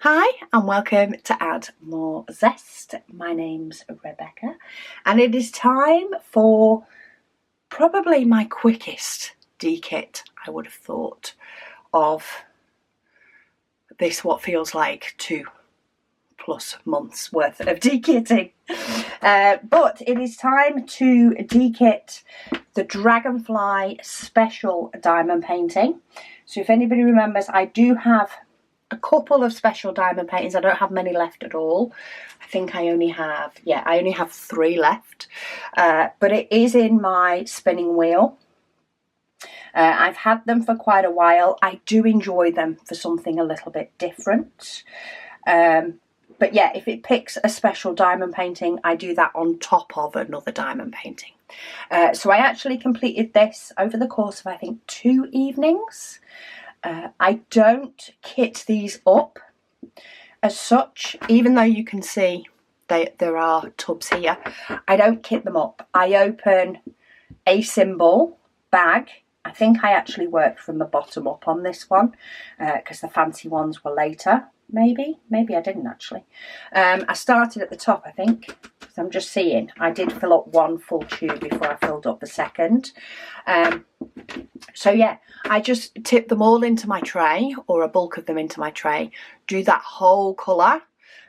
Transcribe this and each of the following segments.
Hi and welcome to Add More Zest. My name's Rebecca and it is time for probably my quickest D-kit, I would have thought, of this what feels like 2+ months worth of D-kitting. But it is time to D-kit the Dragonfly special diamond painting. So if anybody remembers, I do have a couple of special diamond paintings. I don't have many left at all. I think I only have 3 left. But it is in my spinning wheel. I've had them for quite a while. I do enjoy them for something a little bit different. But yeah, if it picks a special diamond painting, I do that on top of another diamond painting. So I actually completed this over the course of, I think, 2 evenings. I don't kit these up as such, even though you can see there are tubs here. I don't kit them up. I open a symbol bag. I think I actually worked from the bottom up on this one because the fancy ones were later. Maybe I didn't actually. I started at the top, I think, because I'm just seeing. I did fill up 1 full tube before I filled up the second. So yeah, I just tip them all into my tray, or a bulk of them into my tray, do that whole colour,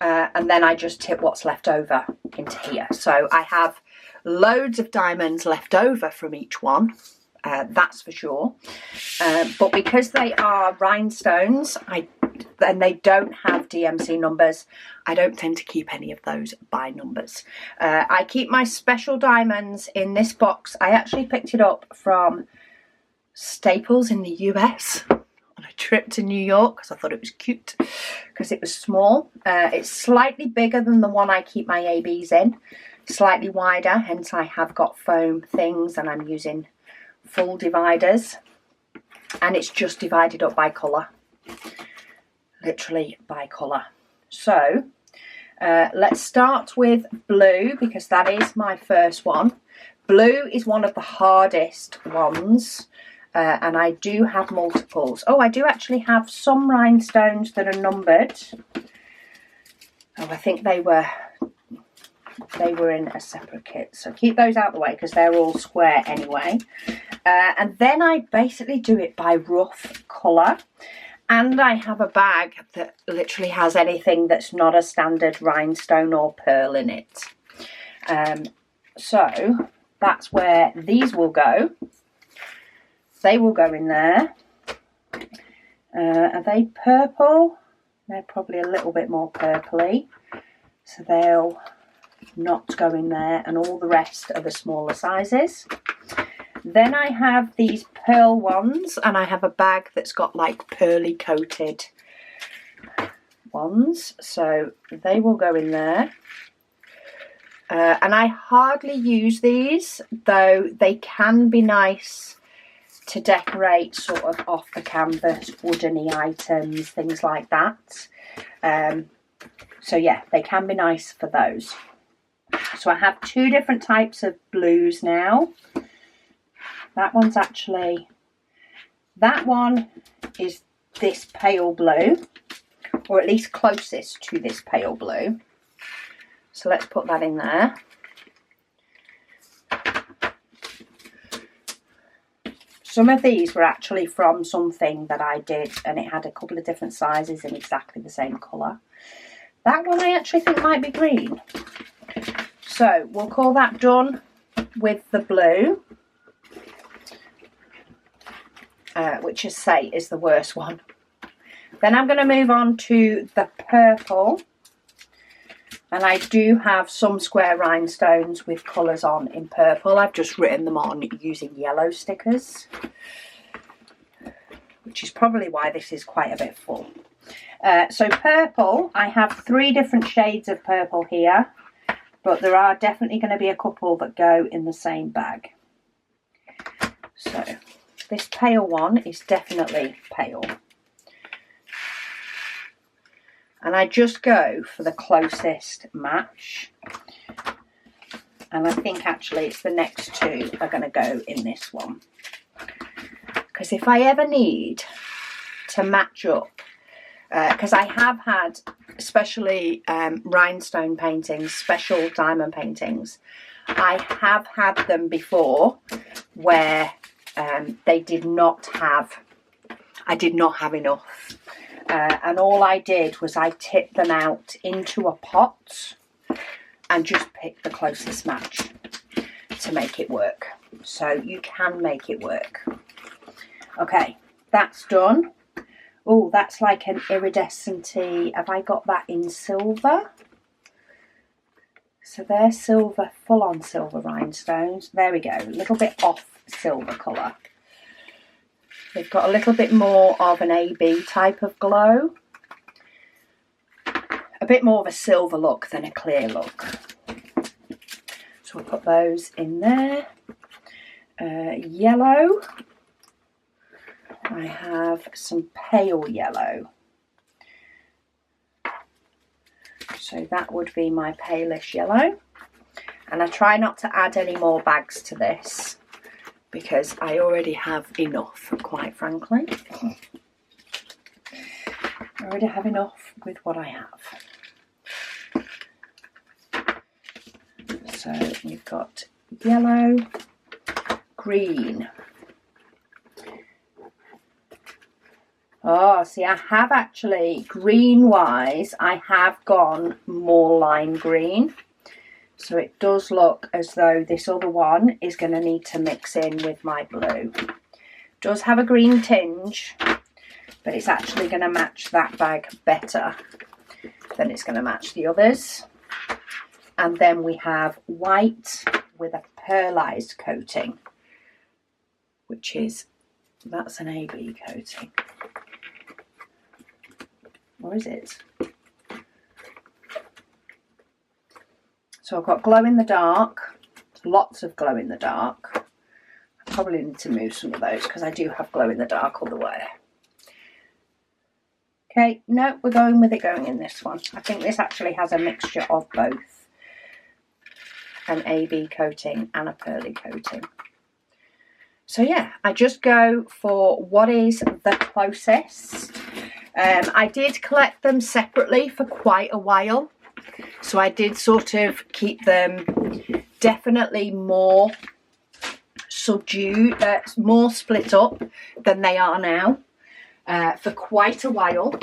and then I just tip what's left over into here. So I have loads of diamonds left over from each one, that's for sure. But because they are rhinestones, and they don't have DMC numbers, I don't tend to keep any of those by numbers. I keep my special diamonds in this box. I actually picked it up from Staples in the US on a trip to New York because I thought it was cute because it was small. It's slightly bigger than the one I keep my ABs in, slightly wider, hence I have got foam things and I'm using full dividers, and it's just divided up by colour, literally by colour. So let's start with blue because that is my first one. Blue is one of the hardest ones, and I do have multiples. Oh, I do actually have some rhinestones that are numbered. Oh, I think they were in a separate kit, so keep those out of the way because they're all square anyway. And then I basically do it by rough colour, and I have a bag that literally has anything that's not a standard rhinestone or pearl in it. So that's where these will go. They will go in there. Are they purple? They're probably a little bit more purpley, so they'll not go in there, and all the rest are the smaller sizes. Then I have these pearl ones, and I have a bag that's got like pearly coated ones, so they will go in there. And I hardly use these, though they can be nice to decorate sort of off the canvas, woodeny items, things like that. So yeah, they can be nice for those. So I have 2 different types of blues now. That one is this pale blue, or at least closest to this pale blue. So let's put that in there. Some of these were actually from something that I did, and it had a couple of different sizes in exactly the same colour. That one I actually think might be green. So we'll call that done with the blue, which I say is the worst one. Then I'm going to move on to the purple, and I do have some square rhinestones with colours on in purple. I've just written them on using yellow stickers, which is probably why this is quite a bit full. So purple, I have 3 different shades of purple here, but there are definitely going to be a couple that go in the same bag. So this pale one is definitely pale. And I just go for the closest match. And I think actually it's the next 2 are going to go in this one. Because if I ever need to match up because I have had, especially rhinestone paintings, special diamond paintings, I have had them before where they did not have, I did not have enough. And all I did was I tipped them out into a pot and just picked the closest match to make it work. So you can make it work. Okay, that's done. Oh, that's like an iridescent-y. Have I got that in silver? So they're silver, full-on silver rhinestones. There we go, a little bit off silver colour. They've got a little bit more of an AB type of glow. A bit more of a silver look than a clear look. So we'll put those in there. Yellow. I have some pale yellow. So that would be my palish yellow. And I try not to add any more bags to this because I already have enough, quite frankly. I already have enough with what I have. So we've got yellow, green. Oh, see, I have actually, green-wise, I have gone more lime green. So it does look as though this other one is going to need to mix in with my blue. It does have a green tinge, but it's actually going to match that bag better than it's going to match the others. And then we have white with a pearlized coating, which is, that's an AB coating. Or is it? So I've got glow in the dark, lots of glow in the dark. I probably need to move some of those because I do have glow in the dark all the way. Okay, no, we're going with it going in this one. I think this actually has a mixture of both. An AB coating and a pearly coating. So yeah, I just go for what is the closest. I did collect them separately for quite a while. So I did sort of keep them definitely more subdued, more split up than they are now. For quite a while,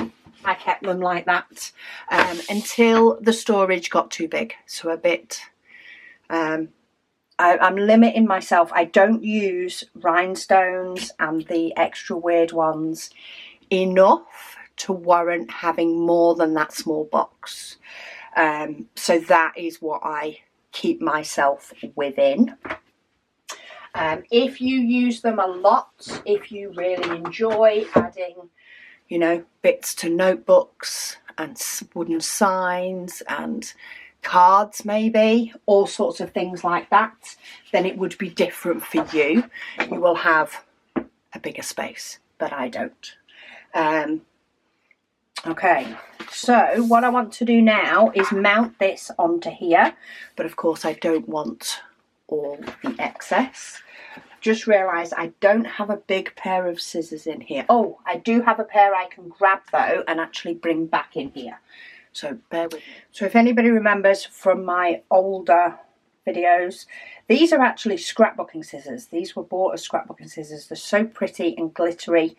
I kept them like that until the storage got too big. So a bit, I'm limiting myself. I don't use rhinestones and the extra weird ones enough to warrant having more than that small box. So that is what I keep myself within. If you use them a lot, if you really enjoy adding, you know, bits to notebooks and wooden signs and cards maybe, all sorts of things like that, then it would be different for you. You will have a bigger space, but I don't. Okay, so what I want to do now is mount this onto here, but of course I don't want all the excess. Just realised I don't have a big pair of scissors in here. Oh, I do have a pair I can grab though and actually bring back in here. So bear with me. So if anybody remembers from my older videos, these are actually scrapbooking scissors. These were bought as scrapbooking scissors. They're so pretty and glittery.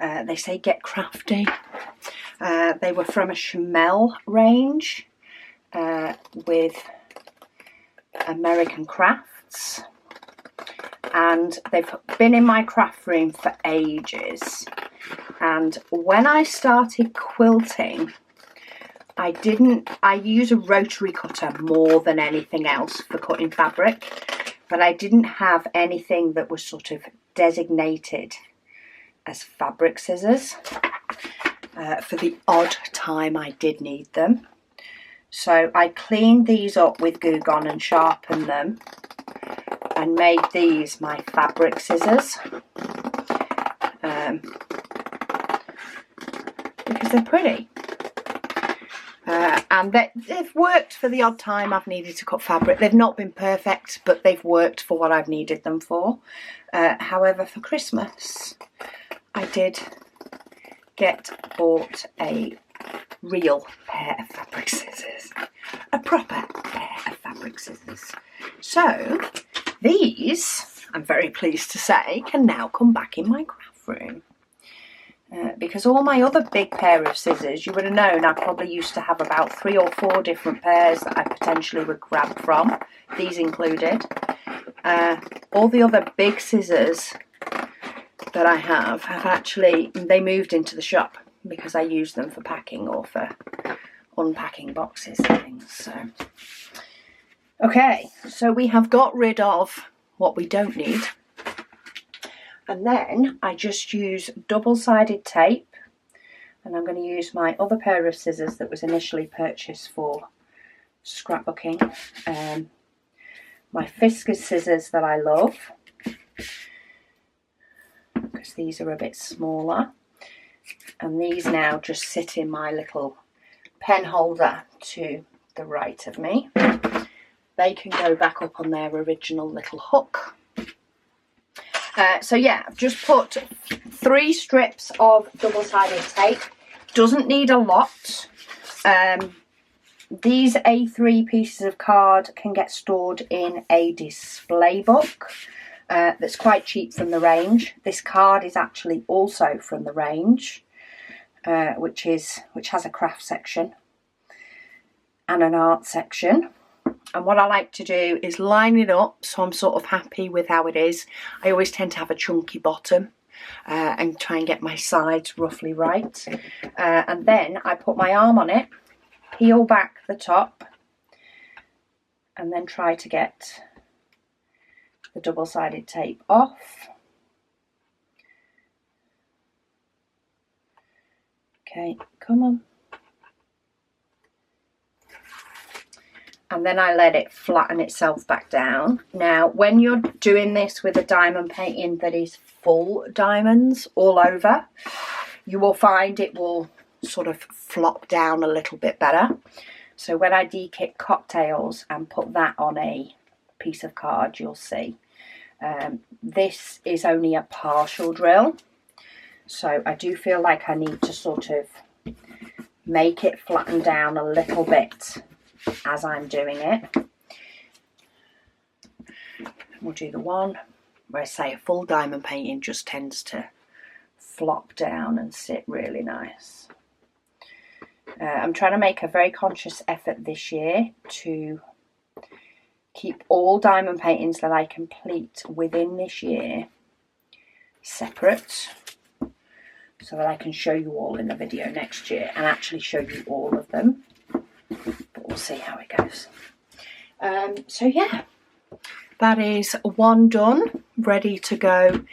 They say get crafty. They were from a Chamel range with American Crafts. And they've been in my craft room for ages. And when I started quilting, I use a rotary cutter more than anything else for cutting fabric, but I didn't have anything that was sort of designated as fabric scissors for the odd time I did need them. So I cleaned these up with Goo Gone and sharpened them and made these my fabric scissors because they're pretty. And they've worked for the odd time I've needed to cut fabric. They've not been perfect, but they've worked for what I've needed them for. However, for Christmas, I did bought a real pair of fabric scissors, a proper pair of fabric scissors. So these, I'm very pleased to say, can now come back in my craft room. Because all my other big pair of scissors, you would have known I probably used to have about 3 or 4 different pairs that I potentially would grab from, these included. All the other big scissors that I have actually, they moved into the shop because I use them for packing or for unpacking boxes and things. So, okay, so we have got rid of what we don't need. And then I just use double-sided tape, and I'm going to use my other pair of scissors that was initially purchased for scrapbooking. My Fiskars scissors that I love, because these are a bit smaller. And these now just sit in my little pen holder to the right of me. They can go back up on their original little hook. So yeah, I've just put 3 strips of double-sided tape. Doesn't need a lot. These A3 pieces of card can get stored in a display book that's quite cheap from the range. This card is actually also from the range, which has a craft section and an art section. And what I like to do is line it up so I'm sort of happy with how it is. I always tend to have a chunky bottom and try and get my sides roughly right. And then I put my arm on it, peel back the top, and then try to get the double-sided tape off. Okay, come on. And then I let it flatten itself back down. Now, when you're doing this with a diamond painting that is full diamonds all over, you will find it will sort of flop down a little bit better. So when I de-kit cocktails and put that on a piece of card, you'll see. This is only a partial drill. So I do feel like I need to sort of make it flatten down a little bit as I'm doing it. We'll do the one where I say a full diamond painting just tends to flop down and sit really nice. I'm trying to make a very conscious effort this year to keep all diamond paintings that I complete within this year separate, so that I can show you all in the video next year and actually show you all of them. But we'll see how it goes. So yeah, that is one done, ready to go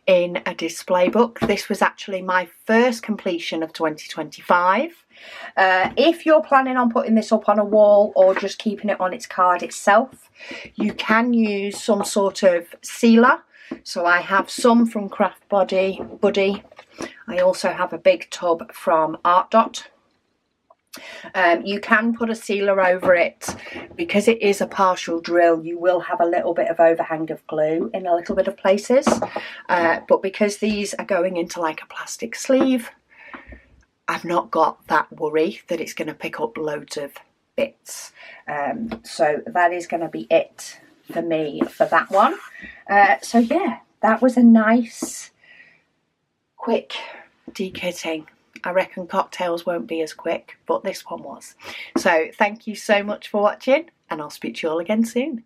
in a display book. This was actually my first completion of 2025. If you're planning on putting this up on a wall or just keeping it on its card itself, you can use some sort of sealer. So I have some from Craft Buddy. I also have a big tub from Art Dot. You can put a sealer over it. Because it is a partial drill, you will have a little bit of overhang of glue in a little bit of places, but because these are going into like a plastic sleeve, I've not got that worry that it's going to pick up loads of bits. So that is going to be it for me for that one. So yeah, that was a nice quick de-kitting. I reckon cocktails won't be as quick, but this one was. So thank you so much for watching, and I'll speak to you all again soon.